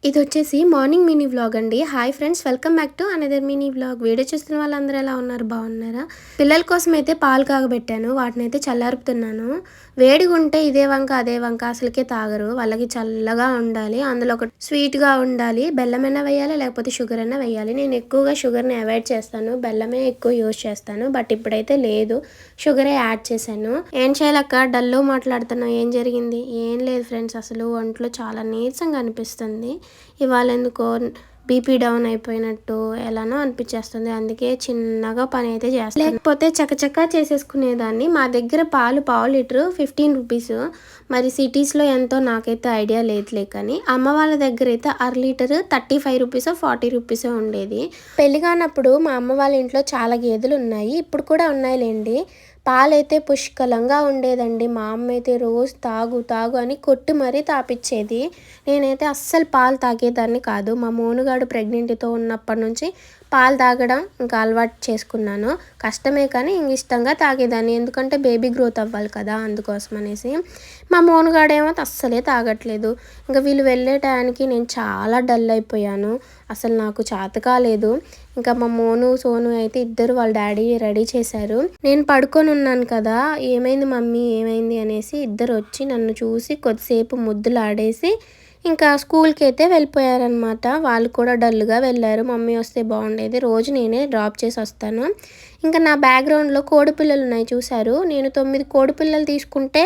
ఇదొచ్చేసి morning mini vlog అండి. Hi friends, welcome back to another mini vlog. Video చూస్తున్న వాళ్ళందరూ ఎలా ఉన్నారు? బాగున్నారా? పిల్లల కోసం అయితే పాలు కాగబెట్టాను. వాటినైతే చల్లారుపుతున్నాను. వేడిగా ఉంటే ఇదే వంక అదే వంక అసలుకే తాగరు. వాళ్ళకి చల్లగా ఉండాలి, అందులో ఒక స్వీట్గా ఉండాలి. బెల్లం అయినా వేయాలి, లేకపోతే షుగర్ అయినా వేయాలి. నేను ఎక్కువగా షుగర్ని అవాయిడ్ చేస్తాను, బెల్లమే ఎక్కువ యూజ్ చేస్తాను. బట్ ఇప్పుడైతే లేదు, షుగరే యాడ్ చేశాను. ఏం చేయాలక్క, డల్లో మాట్లాడుతున్నావు? ఏం జరిగింది? ఏం లేదు ఫ్రెండ్స్, అసలు ఒంట్లో చాలా నీరసంగా అనిపిస్తుంది. ఇవాళ ఎందుకో బీపీ డౌన్ అయిపోయినట్టు ఎలానో అనిపించేస్తుంది. అందుకే చిన్నగా పని అయితే చేస్తాను. లేకపోతే చకచకా చేసేసుకునేదాన్ని. మా దగ్గర పావు లీటరు 15 రూపీస్. మరి సిటీస్లో ఎంతో నాకైతే ఐడియా లేదులే, కానీ అమ్మ వాళ్ళ దగ్గర అయితే అర లీటరు 35 రూపీస్ 40 రూపీస్ ఉండేది. పెళ్లి కానప్పుడు మా అమ్మ వాళ్ళ ఇంట్లో చాలా గేదెలు ఉన్నాయి, ఇప్పుడు కూడా ఉన్నాయిలేండి. పాలైతే పుష్కలంగా ఉండేదండి. మా అమ్మ అయితే రోజు తాగు తాగు అని కొట్టి మరీ తాపిచ్చేది. నేనైతే అస్సలు పాలు తాగేదాన్ని కాదు. మా మోనుగాడు ప్రెగ్నెంట్తో ఉన్నప్పటి నుంచి పాలు తాగడం ఇంకా అలవాటు చేసుకున్నాను. కష్టమే కానీ ఇంక ఇష్టంగా తాగేదాన్ని, ఎందుకంటే బేబీ గ్రోత్ అవ్వాలి కదా, అందుకోసం అనేసి. మా మోనుగాడేమో అస్సలే తాగట్లేదు. ఇంకా వీళ్ళు వెళ్ళే టయానికి నేను చాలా డల్ అయిపోయాను. అసలు నాకు చేత కాలేదు. ఇంకా మా మోను సోను అయితే ఇద్దరు వాళ్ళ డాడీ రెడీ చేశారు. నేను పడుకొని ఉన్నాను కదా, ఏమైంది మమ్మీ ఏమైంది అనేసి ఇద్దరు వచ్చి నన్ను చూసి కొద్దిసేపు ముద్దులు ఆడేసి ఇంకా స్కూల్కి అయితే వెళ్ళిపోయారనమాట. వాళ్ళు కూడా డల్గా వెళ్ళారు. మమ్మీ వస్తే బాగుండేది, రోజు నేనే డ్రాప్ చేసి వస్తాను. ఇంకా నా బ్యాక్గ్రౌండ్లో కోడిపిల్లలు ఉన్నాయి చూశారు. నేను 9 కోడిపిల్లలు తీసుకుంటే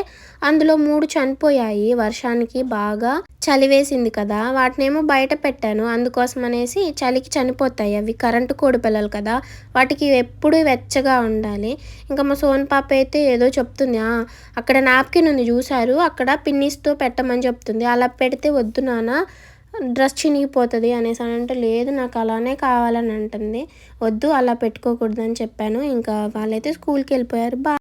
అందులో 3 చనిపోయాయి. వర్షానికి బాగా చలి వేసింది కదా, వాటినేమో బయట పెట్టాను. అందుకోసం అనేసి చలికి చనిపోతాయి అవి. కరెంటు కోడిపిల్లలు కదా, వాటికి ఎప్పుడూ వెచ్చగా ఉండాలి. ఇంకా మా సోన్ పాప అయితే ఏదో చెప్తుంది. అక్కడ నాప్కిన్ ఉంది చూశారు, అక్కడ పిన్నిస్తో పెట్టమని చెప్తుంది. అలా పెడితే వద్దు నాన్న, డ్రెస్ చినిగిపోతుంది అనేసి అని అంటే, లేదు నాకు అలానే కావాలని అంటుంది. వద్దు అలా పెట్టుకోకూడదు అని చెప్పాను. ఇంకా వాళ్ళైతే స్కూల్కి వెళ్ళిపోయారు.